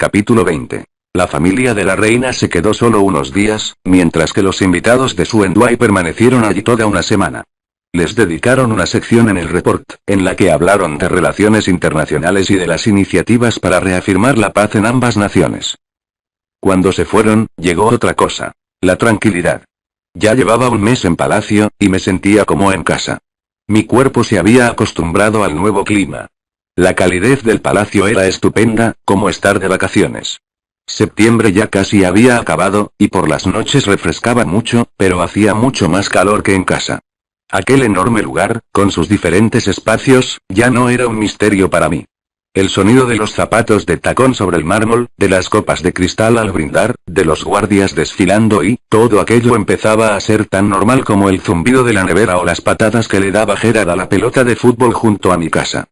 Capítulo 20. La familia de la reina se quedó solo unos días, mientras que los invitados de Suendway permanecieron allí toda una semana. Les dedicaron una sección en el report, en la que hablaron de relaciones internacionales y de las iniciativas para reafirmar la paz en ambas naciones. Cuando se fueron, llegó otra cosa. La tranquilidad. Ya llevaba un mes en palacio, y me sentía como en casa. Mi cuerpo se había acostumbrado al nuevo clima. La calidez del palacio era estupenda, como estar de vacaciones. Septiembre ya casi había acabado, y por las noches refrescaba mucho, pero hacía mucho más calor que en casa. Aquel enorme lugar, con sus diferentes espacios, ya no era un misterio para mí. El sonido de los zapatos de tacón sobre el mármol, de las copas de cristal al brindar, de los guardias desfilando y, todo aquello empezaba a ser tan normal como el zumbido de la nevera o las patadas que le daba Gerard a la pelota de fútbol junto a mi casa.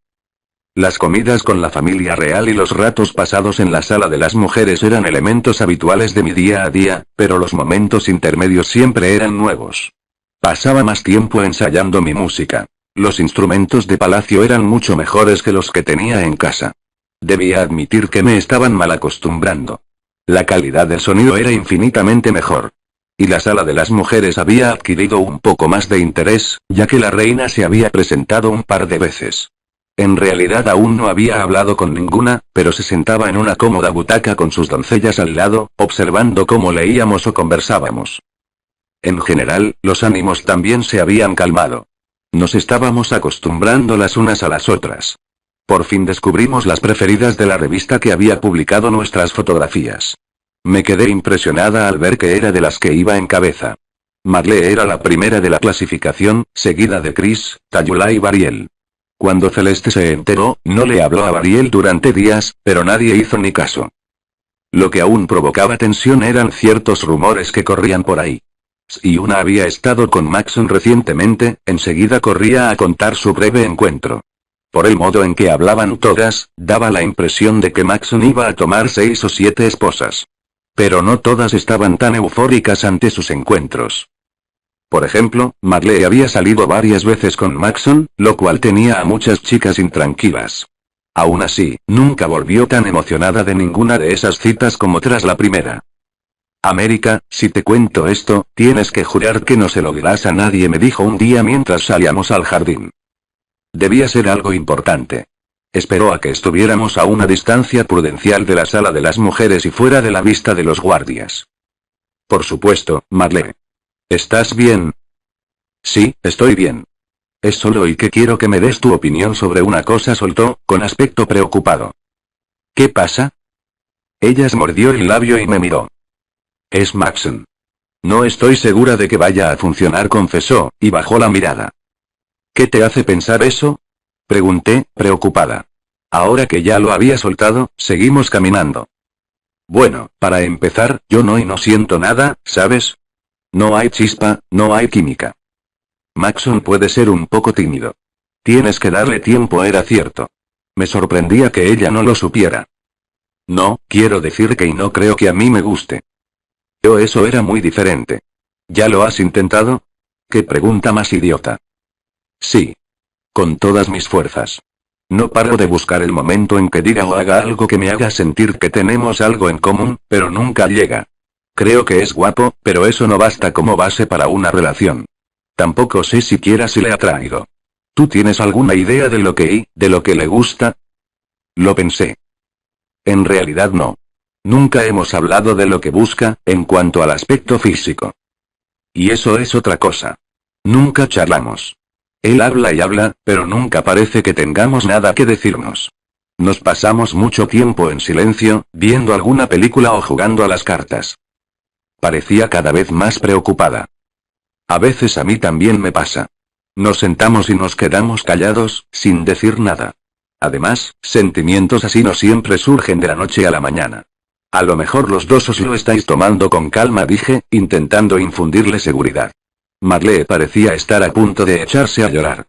Las comidas con la familia real y los ratos pasados en la sala de las mujeres eran elementos habituales de mi día a día, pero los momentos intermedios siempre eran nuevos. Pasaba más tiempo ensayando mi música. Los instrumentos de palacio eran mucho mejores que los que tenía en casa. Debía admitir que me estaban mal acostumbrando. La calidad del sonido era infinitamente mejor. Y la sala de las mujeres había adquirido un poco más de interés, ya que la reina se había presentado un par de veces. En realidad aún no había hablado con ninguna, pero se sentaba en una cómoda butaca con sus doncellas al lado, observando cómo leíamos o conversábamos. En general, los ánimos también se habían calmado. Nos estábamos acostumbrando las unas a las otras. Por fin descubrimos las preferidas de la revista que había publicado nuestras fotografías. Me quedé impresionada al ver que era de las que iba en cabeza. Marlee era la primera de la clasificación, seguida de Chris, Tayula y Bariel. Cuando Celeste se enteró, no le habló a Bariel durante días, pero nadie hizo ni caso. Lo que aún provocaba tensión eran ciertos rumores que corrían por ahí. Si una había estado con Maxon recientemente, enseguida corría a contar su breve encuentro. Por el modo en que hablaban todas, daba la impresión de que Maxon iba a tomar 6 o 7 esposas. Pero no todas estaban tan eufóricas ante sus encuentros. Por ejemplo, Marlee había salido varias veces con Maxon, lo cual tenía a muchas chicas intranquilas. Aún así, nunca volvió tan emocionada de ninguna de esas citas como tras la primera. América, si te cuento esto, tienes que jurar que no se lo dirás a nadie, me dijo un día mientras salíamos al jardín. Debía ser algo importante. Esperó a que estuviéramos a una distancia prudencial de la sala de las mujeres y fuera de la vista de los guardias. Por supuesto, Marlee. ¿Estás bien? Sí, estoy bien. Es solo hoy que quiero que me des tu opinión sobre una cosa, soltó, con aspecto preocupado. ¿Qué pasa? Ella se mordió el labio y me miró. Es Maxon. No estoy segura de que vaya a funcionar, confesó, y bajó la mirada. ¿Qué te hace pensar eso? Pregunté, preocupada. Ahora que ya lo había soltado, seguimos caminando. Bueno, para empezar, yo no siento nada, ¿sabes? No hay chispa, no hay química. Maxon puede ser un poco tímido. Tienes que darle tiempo, era cierto. Me sorprendía que ella no lo supiera. No, quiero decir que no creo que a mí me guste. Eso era muy diferente. ¿Ya lo has intentado? ¿Qué pregunta más idiota? Sí. Con todas mis fuerzas. No paro de buscar el momento en que diga o haga algo que me haga sentir que tenemos algo en común, pero nunca llega. Creo que es guapo, pero eso no basta como base para una relación. Tampoco sé siquiera si le atraigo. ¿Tú tienes alguna idea de lo que le gusta? Lo pensé. En realidad no. Nunca hemos hablado de lo que busca, en cuanto al aspecto físico. Y eso es otra cosa. Nunca charlamos. Él habla y habla, pero nunca parece que tengamos nada que decirnos. Nos pasamos mucho tiempo en silencio, viendo alguna película o jugando a las cartas. Parecía cada vez más preocupada. A veces a mí también me pasa. Nos sentamos y nos quedamos callados, sin decir nada. Además, sentimientos así no siempre surgen de la noche a la mañana. A lo mejor los dos os lo estáis tomando con calma, dije, intentando infundirle seguridad. Marlee parecía estar a punto de echarse a llorar.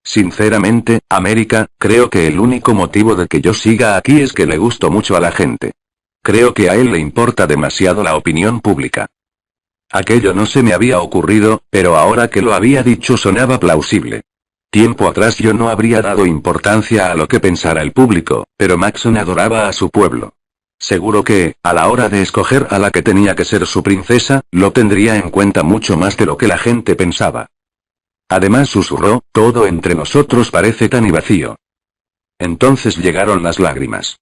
Sinceramente, América, creo que el único motivo de que yo siga aquí es que le gusto mucho a la gente. Creo que a él le importa demasiado la opinión pública. Aquello no se me había ocurrido, pero ahora que lo había dicho sonaba plausible. Tiempo atrás yo no habría dado importancia a lo que pensara el público, pero Maxon adoraba a su pueblo. Seguro que, a la hora de escoger a la que tenía que ser su princesa, lo tendría en cuenta mucho más de lo que la gente pensaba. Además susurró, todo entre nosotros parece tan y vacío. Entonces llegaron las lágrimas.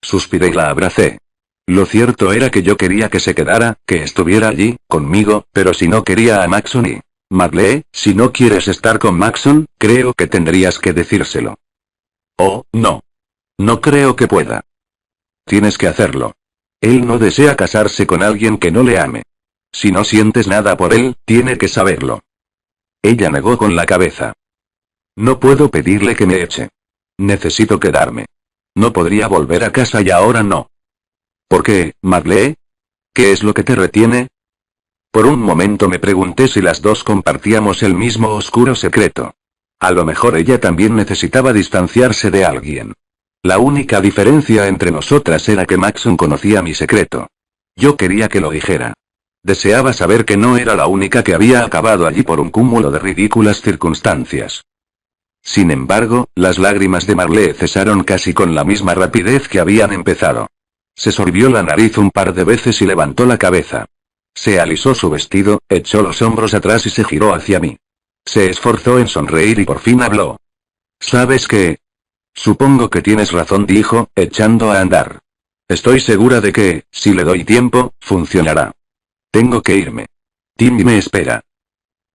Suspiré y la abracé. Lo cierto era que yo quería que se quedara, que estuviera allí, conmigo, pero si no quería a Maxon y... Marley, si no quieres estar con Maxon, creo que tendrías que decírselo. Oh, no. No creo que pueda. Tienes que hacerlo. Él no desea casarse con alguien que no le ame. Si no sientes nada por él, tiene que saberlo. Ella negó con la cabeza. No puedo pedirle que me eche. Necesito quedarme. No podría volver a casa y ahora no. ¿Por qué, Marley? ¿Qué es lo que te retiene? Por un momento me pregunté si las dos compartíamos el mismo oscuro secreto. A lo mejor ella también necesitaba distanciarse de alguien. La única diferencia entre nosotras era que Maxon conocía mi secreto. Yo quería que lo dijera. Deseaba saber que no era la única que había acabado allí por un cúmulo de ridículas circunstancias. Sin embargo, las lágrimas de Marley cesaron casi con la misma rapidez que habían empezado. Se sorbió la nariz un par de veces y levantó la cabeza. Se alisó su vestido, echó los hombros atrás y se giró hacia mí. Se esforzó en sonreír y por fin habló. ¿Sabes qué? Supongo que tienes razón, dijo, echando a andar. Estoy segura de que, si le doy tiempo, funcionará. Tengo que irme. Timmy me espera.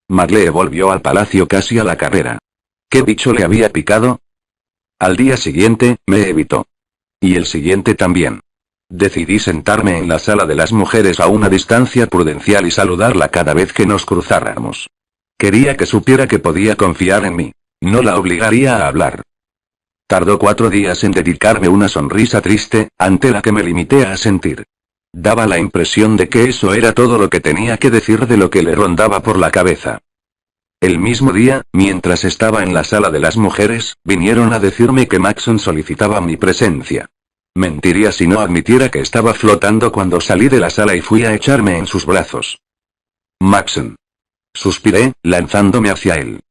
Marley volvió al palacio casi a la carrera. ¿Qué bicho le había picado? Al día siguiente, me evitó. Y el siguiente también. Decidí sentarme en la sala de las mujeres a una distancia prudencial y saludarla cada vez que nos cruzáramos. Quería que supiera que podía confiar en mí. No la obligaría a hablar. Tardó 4 días en dedicarme una sonrisa triste, ante la que me limité a sentir. Daba la impresión de que eso era todo lo que tenía que decir de lo que le rondaba por la cabeza. El mismo día, mientras estaba en la sala de las mujeres, vinieron a decirme que Maxon solicitaba mi presencia. Mentiría si no admitiera que estaba flotando cuando salí de la sala y fui a echarme en sus brazos. Maxon. Suspiré, lanzándome hacia él.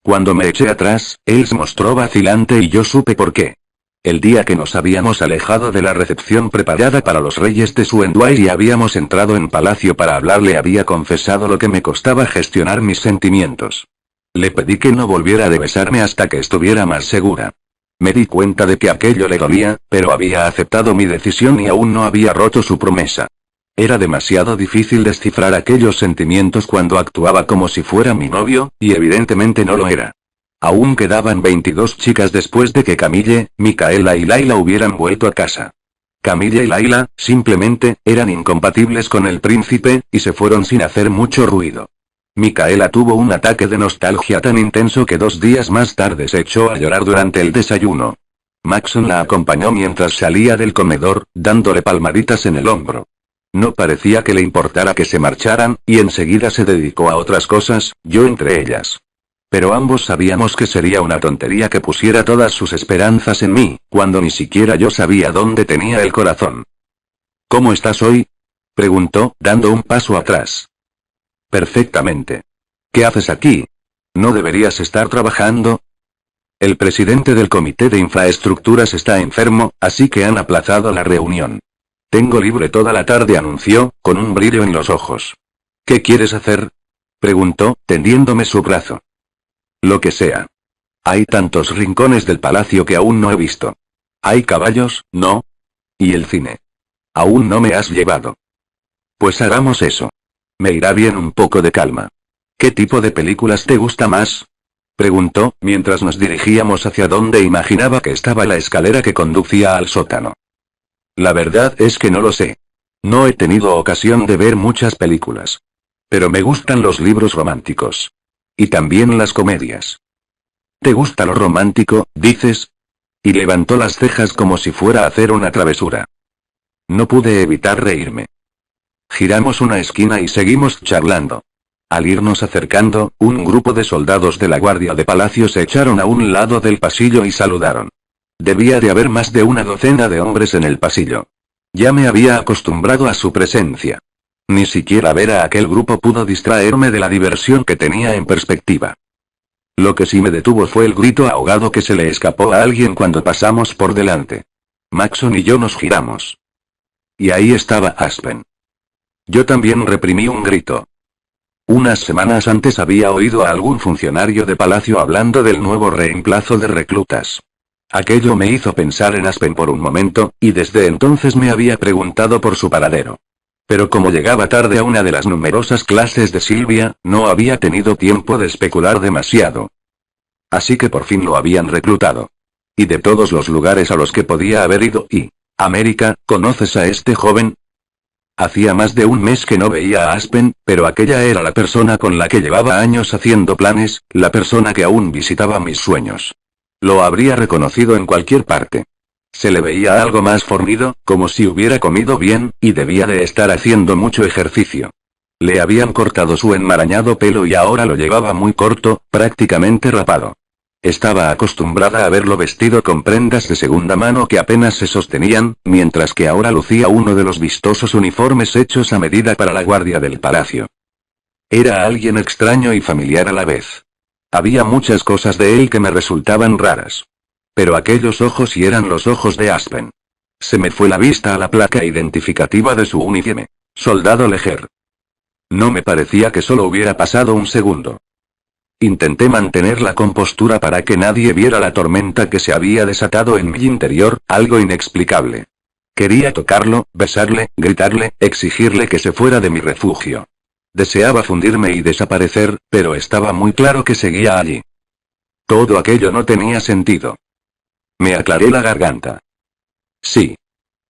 Cuando me eché atrás, él se mostró vacilante y yo supe por qué. El día que nos habíamos alejado de la recepción preparada para los reyes de Suendway y habíamos entrado en palacio para hablar, le había confesado lo que me costaba gestionar mis sentimientos. Le pedí que no volviera a besarme hasta que estuviera más segura. Me di cuenta de que aquello le dolía, pero había aceptado mi decisión y aún no había roto su promesa. Era demasiado difícil descifrar aquellos sentimientos cuando actuaba como si fuera mi novio, y evidentemente no lo era. Aún quedaban 22 chicas después de que Camille, Micaela y Layla hubieran vuelto a casa. Camille y Layla, simplemente, eran incompatibles con el príncipe, y se fueron sin hacer mucho ruido. Micaela tuvo un ataque de nostalgia tan intenso que 2 días más tarde se echó a llorar durante el desayuno. Maxon la acompañó mientras salía del comedor, dándole palmaditas en el hombro. No parecía que le importara que se marcharan, y enseguida se dedicó a otras cosas, yo entre ellas. Pero ambos sabíamos que sería una tontería que pusiera todas sus esperanzas en mí, cuando ni siquiera yo sabía dónde tenía el corazón. ¿Cómo estás hoy? Preguntó, dando un paso atrás. Perfectamente. ¿Qué haces aquí? ¿No deberías estar trabajando? El presidente del comité de infraestructuras está enfermo, así que han aplazado la reunión. Tengo libre toda la tarde, anunció, con un brillo en los ojos. ¿Qué quieres hacer? Preguntó, tendiéndome su brazo. Lo que sea. Hay tantos rincones del palacio que aún no he visto. Hay caballos, ¿no? Y el cine. Aún no me has llevado. Pues hagamos eso. Me irá bien un poco de calma. ¿Qué tipo de películas te gusta más? Preguntó, mientras nos dirigíamos hacia donde imaginaba que estaba la escalera que conducía al sótano. La verdad es que no lo sé. No he tenido ocasión de ver muchas películas. Pero me gustan los libros románticos. Y también las comedias. ¿Te gusta lo romántico, dices? Y levantó las cejas como si fuera a hacer una travesura. No pude evitar reírme. Giramos una esquina y seguimos charlando. Al irnos acercando, un grupo de soldados de la guardia de palacio se echaron a un lado del pasillo y saludaron. Debía de haber más de una docena de hombres en el pasillo. Ya me había acostumbrado a su presencia. Ni siquiera ver a aquel grupo pudo distraerme de la diversión que tenía en perspectiva. Lo que sí me detuvo fue el grito ahogado que se le escapó a alguien cuando pasamos por delante. Maxon y yo nos giramos. Y ahí estaba Aspen. Yo también reprimí un grito. Unas semanas antes había oído a algún funcionario de palacio hablando del nuevo reemplazo de reclutas. Aquello me hizo pensar en Aspen por un momento, y desde entonces me había preguntado por su paradero. Pero como llegaba tarde a una de las numerosas clases de Sylvia, no había tenido tiempo de especular demasiado. Así que por fin lo habían reclutado. Y de todos los lugares a los que podía haber ido, América, ¿conoces a este joven? Hacía más de un mes que no veía a Aspen, pero aquella era la persona con la que llevaba años haciendo planes, la persona que aún visitaba mis sueños. Lo habría reconocido en cualquier parte. Se le veía algo más fornido, como si hubiera comido bien, y debía de estar haciendo mucho ejercicio. Le habían cortado su enmarañado pelo y ahora lo llevaba muy corto, prácticamente rapado. Estaba acostumbrada a verlo vestido con prendas de segunda mano que apenas se sostenían, mientras que ahora lucía uno de los vistosos uniformes hechos a medida para la guardia del palacio. Era alguien extraño y familiar a la vez. Había muchas cosas de él que me resultaban raras. Pero aquellos ojos sí eran los ojos de Aspen. Se me fue la vista a la placa identificativa de su uniforme. Soldado Leger. No me parecía que solo hubiera pasado un segundo. Intenté mantener la compostura para que nadie viera la tormenta que se había desatado en mi interior, algo inexplicable. Quería tocarlo, besarle, gritarle, exigirle que se fuera de mi refugio. Deseaba fundirme y desaparecer, pero estaba muy claro que seguía allí. Todo aquello no tenía sentido. Me aclaré la garganta. Sí.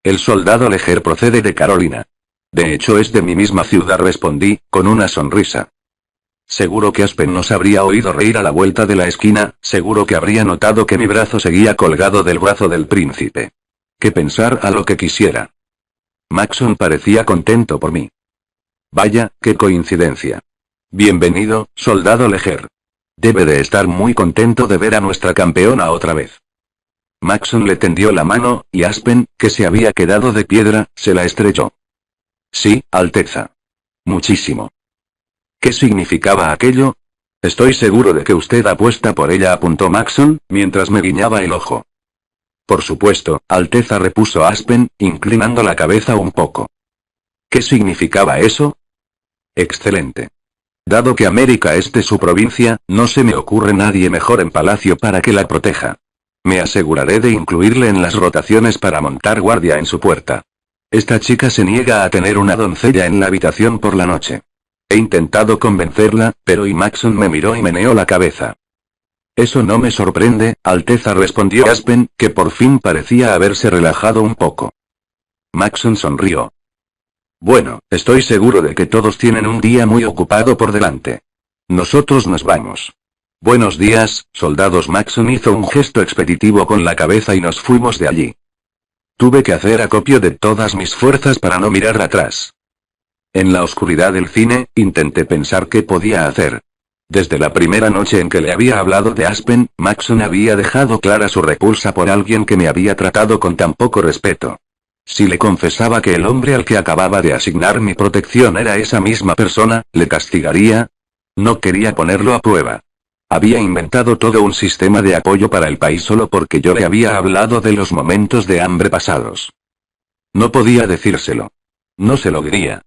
El soldado Leger procede de Carolina. De hecho es de mi misma ciudad, respondí, con una sonrisa. Seguro que Aspen nos habría oído reír a la vuelta de la esquina, seguro que habría notado que mi brazo seguía colgado del brazo del príncipe. Que pensar a lo que quisiera. Maxon parecía contento por mí. Vaya, qué coincidencia. Bienvenido, soldado Leger. Debe de estar muy contento de ver a nuestra campeona otra vez. Maxon le tendió la mano, y Aspen, que se había quedado de piedra, se la estrechó. Sí, Alteza. Muchísimo. ¿Qué significaba aquello? Estoy seguro de que usted apuesta por ella, apuntó Maxon, mientras me guiñaba el ojo. Por supuesto, Alteza, repuso Aspen, inclinando la cabeza un poco. ¿Qué significaba eso? Excelente. Dado que América es de su provincia, no se me ocurre nadie mejor en palacio para que la proteja. Me aseguraré de incluirle en las rotaciones para montar guardia en su puerta. Esta chica se niega a tener una doncella en la habitación por la noche. He intentado convencerla, pero Maxon me miró y meneó la cabeza. Eso no me sorprende, Alteza, respondió Aspen, que por fin parecía haberse relajado un poco. Maxon sonrió. Bueno, estoy seguro de que todos tienen un día muy ocupado por delante. Nosotros nos vamos. Buenos días, soldados. Maxon hizo un gesto expeditivo con la cabeza y nos fuimos de allí. Tuve que hacer acopio de todas mis fuerzas para no mirar atrás. En la oscuridad del cine, intenté pensar qué podía hacer. Desde la primera noche en que le había hablado de Aspen, Maxon había dejado clara su repulsa por alguien que me había tratado con tan poco respeto. Si le confesaba que el hombre al que acababa de asignar mi protección era esa misma persona, ¿le castigaría? No quería ponerlo a prueba. Había inventado todo un sistema de apoyo para el país solo porque yo le había hablado de los momentos de hambre pasados. No podía decírselo. No se lo diría.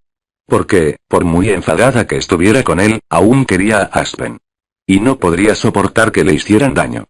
Porque, por muy enfadada que estuviera con él, aún quería a Aspen. Y no podría soportar que le hicieran daño.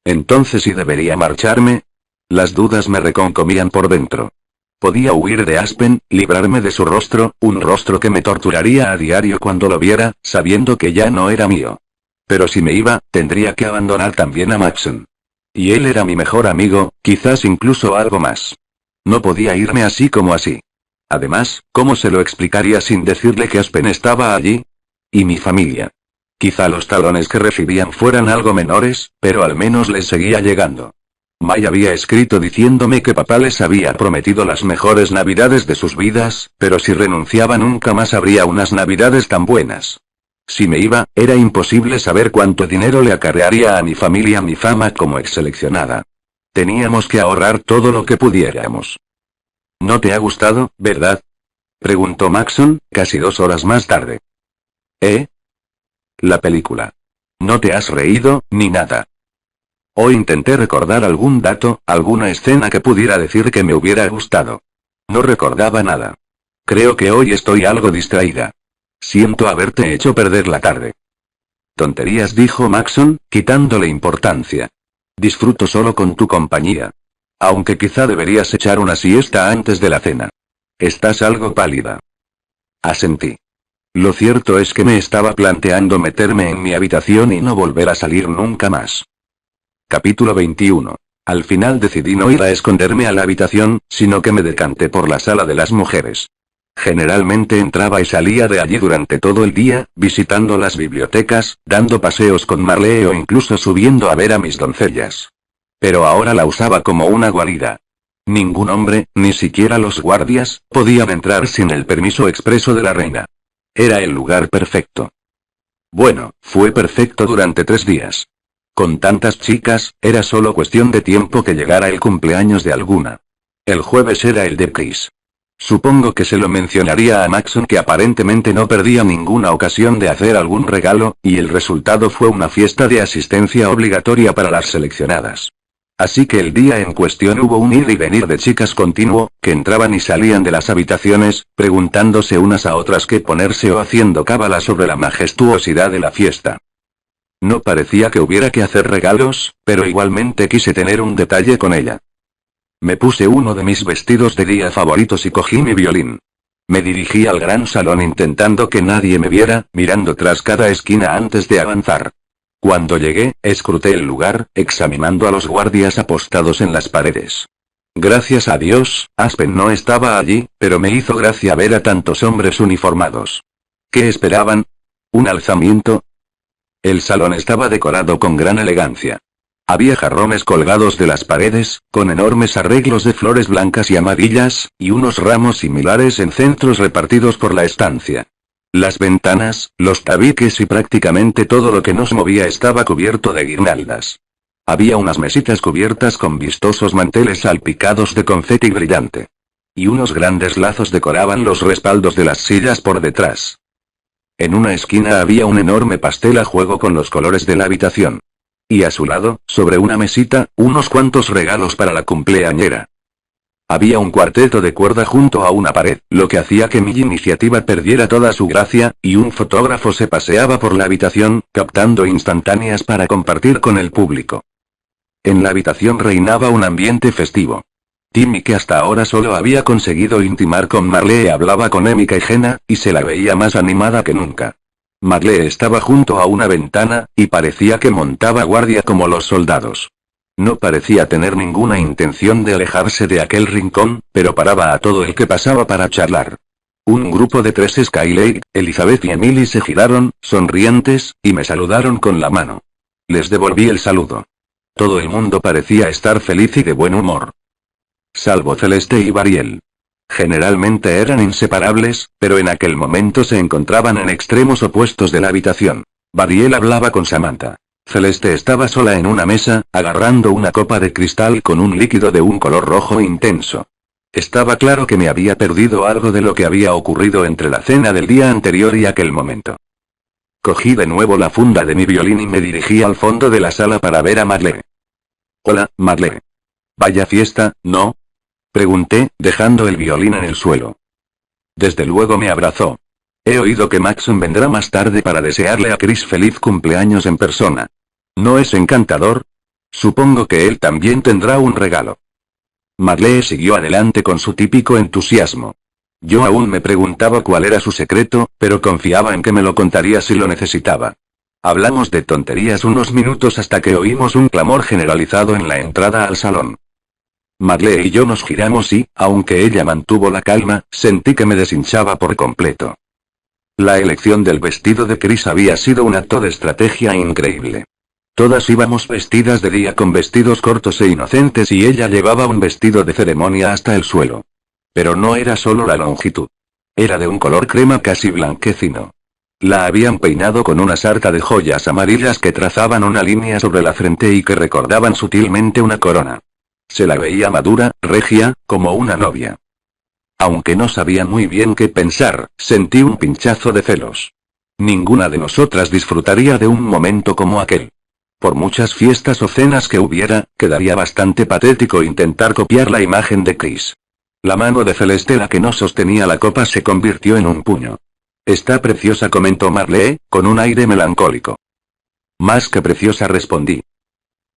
Entonces, ¿sí debería marcharme? Las dudas me reconcomían por dentro. Podía huir de Aspen, librarme de su rostro, un rostro que me torturaría a diario cuando lo viera, sabiendo que ya no era mío. Pero si me iba, tendría que abandonar también a Maxon. Y él era mi mejor amigo, quizás incluso algo más. No podía irme así como así. Además, ¿cómo se lo explicaría sin decirle que Aspen estaba allí? ¿Y mi familia? Quizá los talones que recibían fueran algo menores, pero al menos les seguía llegando. May había escrito diciéndome que papá les había prometido las mejores navidades de sus vidas, pero si renunciaba nunca más habría unas navidades tan buenas. Si me iba, era imposible saber cuánto dinero le acarrearía a mi familia mi fama como exseleccionada. Teníamos que ahorrar todo lo que pudiéramos. ¿No te ha gustado, verdad? Preguntó Maxon, casi 2 horas más tarde. ¿Eh? La película. ¿No te has reído, ni nada? O intenté recordar algún dato, alguna escena que pudiera decir que me hubiera gustado. No recordaba nada. Creo que hoy estoy algo distraída. Siento haberte hecho perder la tarde. Tonterías, dijo Maxon, quitándole importancia. Disfruto solo con tu compañía. Aunque quizá deberías echar una siesta antes de la cena. Estás algo pálida. Asentí. Lo cierto es que me estaba planteando meterme en mi habitación y no volver a salir nunca más. Capítulo 21. Al final decidí no ir a esconderme a la habitación, sino que me decanté por la sala de las mujeres. Generalmente entraba y salía de allí durante todo el día, visitando las bibliotecas, dando paseos con Marlee o incluso subiendo a ver a mis doncellas. Pero ahora la usaba como una guarida. Ningún hombre, ni siquiera los guardias, podían entrar sin el permiso expreso de la reina. Era el lugar perfecto. Bueno, fue perfecto durante 3 días. Con tantas chicas, era solo cuestión de tiempo que llegara el cumpleaños de alguna. El jueves era el de Chris. Supongo que se lo mencionaría a Maxon, que aparentemente no perdía ninguna ocasión de hacer algún regalo, y el resultado fue una fiesta de asistencia obligatoria para las seleccionadas. Así que el día en cuestión hubo un ir y venir de chicas continuo, que entraban y salían de las habitaciones, preguntándose unas a otras qué ponerse o haciendo cábala sobre la majestuosidad de la fiesta. No parecía que hubiera que hacer regalos, pero igualmente quise tener un detalle con ella. Me puse uno de mis vestidos de día favoritos y cogí mi violín. Me dirigí al gran salón intentando que nadie me viera, mirando tras cada esquina antes de avanzar. Cuando llegué, escruté el lugar, examinando a los guardias apostados en las paredes. Gracias a Dios, Aspen no estaba allí, pero me hizo gracia ver a tantos hombres uniformados. ¿Qué esperaban? ¿Un alzamiento? El salón estaba decorado con gran elegancia. Había jarrones colgados de las paredes, con enormes arreglos de flores blancas y amarillas, y unos ramos similares en centros repartidos por la estancia. Las ventanas, los tabiques y prácticamente todo lo que nos movía estaba cubierto de guirnaldas. Había unas mesitas cubiertas con vistosos manteles salpicados de confeti brillante. Y unos grandes lazos decoraban los respaldos de las sillas por detrás. En una esquina había un enorme pastel a juego con los colores de la habitación. Y a su lado, sobre una mesita, unos cuantos regalos para la cumpleañera. Había un cuarteto de cuerda junto a una pared, lo que hacía que mi iniciativa perdiera toda su gracia, y un fotógrafo se paseaba por la habitación, captando instantáneas para compartir con el público. En la habitación reinaba un ambiente festivo. Timmy, que hasta ahora solo había conseguido intimar con Marlee, hablaba con Emika y Jenna, y se la veía más animada que nunca. Marlee estaba junto a una ventana, y parecía que montaba guardia como los soldados. No parecía tener ninguna intención de alejarse de aquel rincón, pero paraba a todo el que pasaba para charlar. Un grupo de 3 Skylake, Elizabeth y Emily se giraron, sonrientes, y me saludaron con la mano. Les devolví el saludo. Todo el mundo parecía estar feliz y de buen humor. Salvo Celeste y Bariel. Generalmente eran inseparables, pero en aquel momento se encontraban en extremos opuestos de la habitación. Bariel hablaba con Samantha. Celeste estaba sola en una mesa, agarrando una copa de cristal con un líquido de un color rojo intenso. Estaba claro que me había perdido algo de lo que había ocurrido entre la cena del día anterior y aquel momento. Cogí de nuevo la funda de mi violín y me dirigí al fondo de la sala para ver a Marlee. Hola, Marlee. Vaya fiesta, ¿no? Pregunté, dejando el violín en el suelo. Desde luego me abrazó. He oído que Maxon vendrá más tarde para desearle a Chris feliz cumpleaños en persona. ¿No es encantador? Supongo que él también tendrá un regalo. Marlee siguió adelante con su típico entusiasmo. Yo aún me preguntaba cuál era su secreto, pero confiaba en que me lo contaría si lo necesitaba. Hablamos de tonterías unos minutos hasta que oímos un clamor generalizado en la entrada al salón. Marlee y yo nos giramos y, aunque ella mantuvo la calma, sentí que me deshinchaba por completo. La elección del vestido de Chris había sido un acto de estrategia increíble. Todas íbamos vestidas de día con vestidos cortos e inocentes y ella llevaba un vestido de ceremonia hasta el suelo. Pero no era solo la longitud. Era de un color crema casi blanquecino. La habían peinado con una sarta de joyas amarillas que trazaban una línea sobre la frente y que recordaban sutilmente una corona. Se la veía madura, regia, como una novia. Aunque no sabía muy bien qué pensar, sentí un pinchazo de celos. Ninguna de nosotras disfrutaría de un momento como aquel. Por muchas fiestas o cenas que hubiera, quedaría bastante patético intentar copiar la imagen de Chris. La mano de Celeste, la que no sostenía la copa, se convirtió en un puño. Está preciosa, comentó Marlee, con un aire melancólico. Más que preciosa, respondí.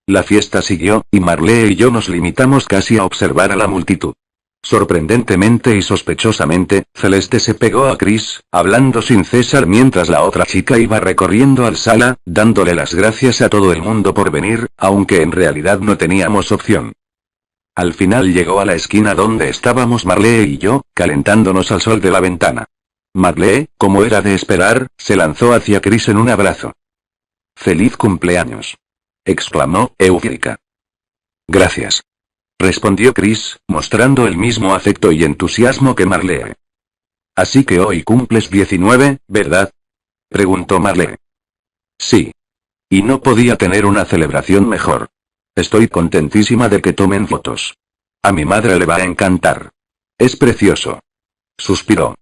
La fiesta siguió, y Marlee y yo nos limitamos casi a observar a la multitud. Sorprendentemente y sospechosamente, Celeste se pegó a Chris, hablando sin cesar mientras la otra chica iba recorriendo al sala, dándole las gracias a todo el mundo por venir, aunque en realidad no teníamos opción. Al final llegó a la esquina donde estábamos Marlee y yo, calentándonos al sol de la ventana. Marlee, como era de esperar, se lanzó hacia Chris en un abrazo. «¡Feliz cumpleaños!», exclamó, eufórica. «Gracias», respondió Chris, mostrando el mismo afecto y entusiasmo que Marlee. «Así que hoy cumples 19, ¿verdad?», preguntó Marlee. «Sí. Y no podía tener una celebración mejor. Estoy contentísima de que tomen fotos. A mi madre le va a encantar. Es precioso», suspiró.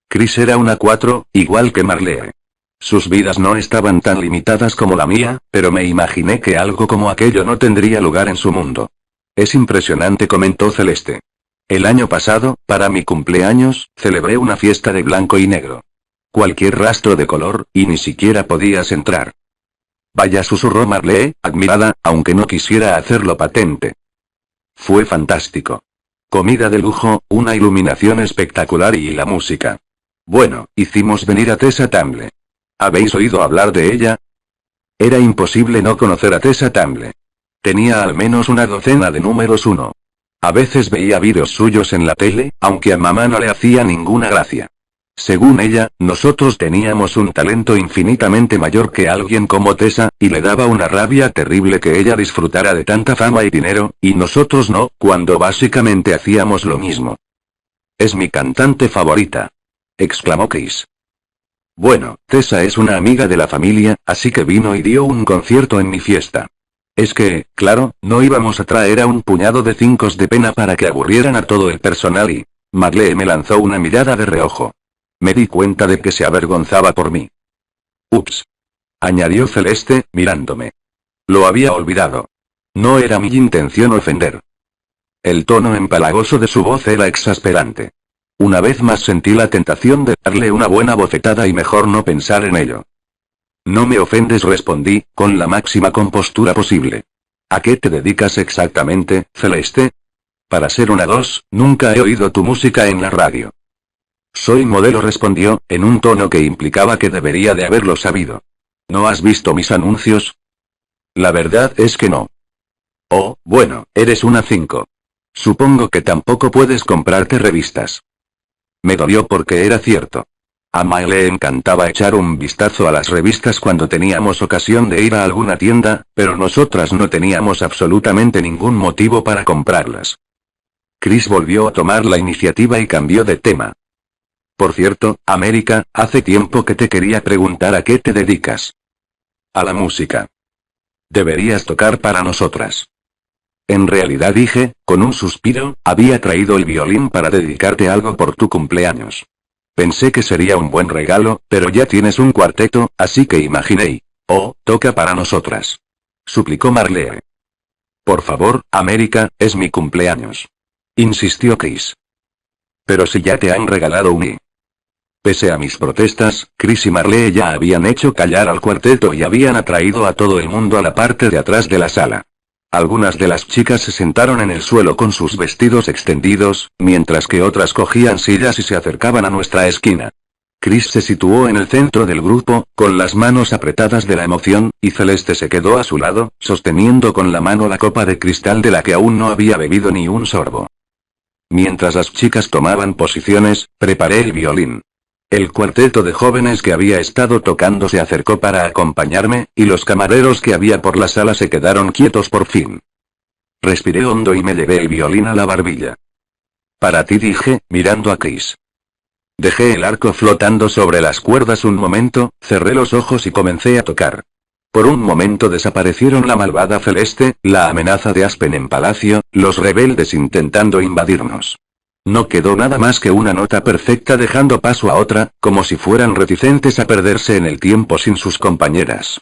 Chris era una 4, igual que Marlee. Sus vidas no estaban tan limitadas como la mía, pero me imaginé que algo como aquello no tendría lugar en su mundo. «Es impresionante», comentó Celeste. «El año pasado, para mi cumpleaños, celebré una fiesta de blanco y negro. Cualquier rastro de color, y ni siquiera podías entrar». «Vaya», susurró Marlee, admirada, aunque no quisiera hacerlo patente. «Fue fantástico. Comida de lujo, una iluminación espectacular y la música. Bueno, hicimos venir a Tessa Temple. ¿Habéis oído hablar de ella?». Era imposible no conocer a Tessa Temple. Tenía al menos una docena de números 1. A veces veía vídeos suyos en la tele, aunque a mamá no le hacía ninguna gracia. Según ella, nosotros teníamos un talento infinitamente mayor que alguien como Tessa, y le daba una rabia terrible que ella disfrutara de tanta fama y dinero, y nosotros no, cuando básicamente hacíamos lo mismo. «Es mi cantante favorita», exclamó Chris. «Bueno, Tessa es una amiga de la familia, así que vino y dio un concierto en mi fiesta. Es que, claro, no íbamos a traer a un puñado de cincos de pena para que aburrieran a todo el personal y...». Marlee me lanzó una mirada de reojo. Me di cuenta de que se avergonzaba por mí. «Ups», añadió Celeste, mirándome. «Lo había olvidado. No era mi intención ofender». El tono empalagoso de su voz era exasperante. Una vez más sentí la tentación de darle una buena bofetada y mejor no pensar en ello. «No me ofendes», respondí, con la máxima compostura posible. «¿A qué te dedicas exactamente, Celeste? Para ser una 2, nunca he oído tu música en la radio». «Soy modelo», respondió, en un tono que implicaba que debería de haberlo sabido. «¿No has visto mis anuncios?». «La verdad es que no». «Oh, bueno, eres una 5. Supongo que tampoco puedes comprarte revistas». Me dolió porque era cierto. A Mae le encantaba echar un vistazo a las revistas cuando teníamos ocasión de ir a alguna tienda, pero nosotras no teníamos absolutamente ningún motivo para comprarlas. Chris volvió a tomar la iniciativa y cambió de tema. «Por cierto, América, hace tiempo que te quería preguntar a qué te dedicas». «A la música. Deberías tocar para nosotras». En realidad, dije, con un suspiro, había traído el violín para dedicarte algo por tu cumpleaños. Pensé que sería un buen regalo, pero ya tienes un cuarteto, así que imaginé. «Oh, toca para nosotras», suplicó Marlee. «Por favor, América, es mi cumpleaños», insistió Chris. «Pero si ya te han regalado un...». Pese a mis protestas, Chris y Marlee ya habían hecho callar al cuarteto y habían atraído a todo el mundo a la parte de atrás de la sala. Algunas de las chicas se sentaron en el suelo con sus vestidos extendidos, mientras que otras cogían sillas y se acercaban a nuestra esquina. Chris se situó en el centro del grupo, con las manos apretadas de la emoción, y Celeste se quedó a su lado, sosteniendo con la mano la copa de cristal de la que aún no había bebido ni un sorbo. Mientras las chicas tomaban posiciones, preparé el violín. El cuarteto de jóvenes que había estado tocando se acercó para acompañarme, y los camareros que había por la sala se quedaron quietos por fin. Respiré hondo y me llevé el violín a la barbilla. «Para ti», dije, mirando a Chris. Dejé el arco flotando sobre las cuerdas un momento, cerré los ojos y comencé a tocar. Por un momento desaparecieron la malvada Celeste, la amenaza de Aspen en Palacio, los rebeldes intentando invadirnos. No quedó nada más que una nota perfecta dejando paso a otra, como si fueran reticentes a perderse en el tiempo sin sus compañeras.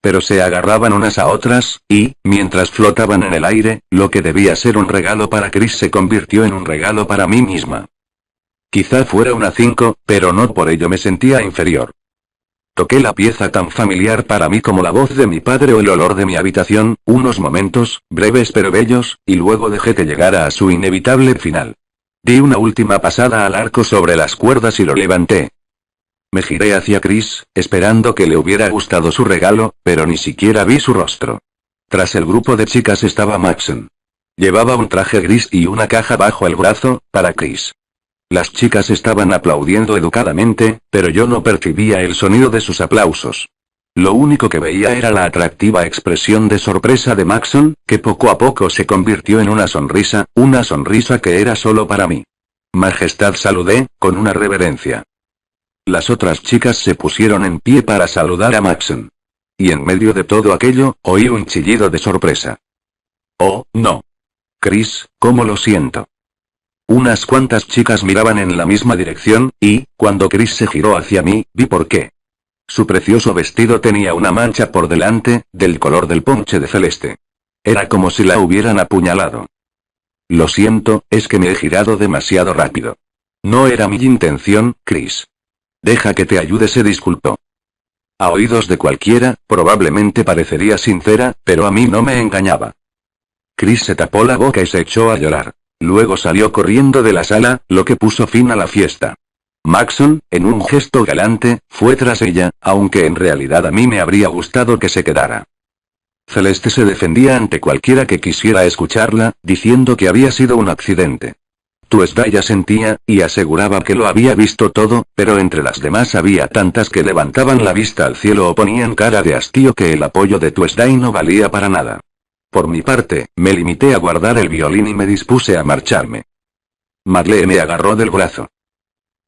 Pero se agarraban unas a otras, y, mientras flotaban en el aire, lo que debía ser un regalo para Chris se convirtió en un regalo para mí misma. Quizá fuera una 5, pero no por ello me sentía inferior. Toqué la pieza tan familiar para mí como la voz de mi padre o el olor de mi habitación, unos momentos, breves pero bellos, y luego dejé que llegara a su inevitable final. Di una última pasada al arco sobre las cuerdas y lo levanté. Me giré hacia Chris, esperando que le hubiera gustado su regalo, pero ni siquiera vi su rostro. Tras el grupo de chicas estaba Maxon. Llevaba un traje gris y una caja bajo el brazo, para Chris. Las chicas estaban aplaudiendo educadamente, pero yo no percibía el sonido de sus aplausos. Lo único que veía era la atractiva expresión de sorpresa de Maxon, que poco a poco se convirtió en una sonrisa que era solo para mí. Majestad, saludé, con una reverencia. Las otras chicas se pusieron en pie para saludar a Maxon. Y en medio de todo aquello, oí un chillido de sorpresa. Oh, no. Chris, ¿cómo lo siento? Unas cuantas chicas miraban en la misma dirección, y, cuando Chris se giró hacia mí, vi por qué. Su precioso vestido tenía una mancha por delante, del color del ponche de celeste. Era como si la hubieran apuñalado. Lo siento, es que me he girado demasiado rápido. No era mi intención, Chris. Deja que te ayude, se disculpó. A oídos de cualquiera, probablemente parecería sincera, pero a mí no me engañaba. Chris se tapó la boca y se echó a llorar. Luego salió corriendo de la sala, lo que puso fin a la fiesta. Maxon, en un gesto galante, fue tras ella, aunque en realidad a mí me habría gustado que se quedara. Celeste se defendía ante cualquiera que quisiera escucharla, diciendo que había sido un accidente. Tuesday asentía, y aseguraba que lo había visto todo, pero entre las demás había tantas que levantaban la vista al cielo o ponían cara de hastío que el apoyo de Tuesday no valía para nada. Por mi parte, me limité a guardar el violín y me dispuse a marcharme. Marlene me agarró del brazo.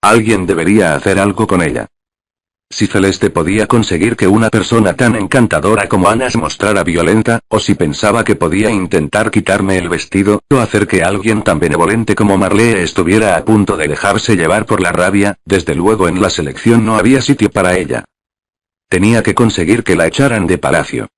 Alguien debería hacer algo con ella. Si Celeste podía conseguir que una persona tan encantadora como Anna se mostrara violenta, o si pensaba que podía intentar quitarme el vestido, o hacer que alguien tan benevolente como Marlene estuviera a punto de dejarse llevar por la rabia, desde luego en la selección no había sitio para ella. Tenía que conseguir que la echaran de palacio.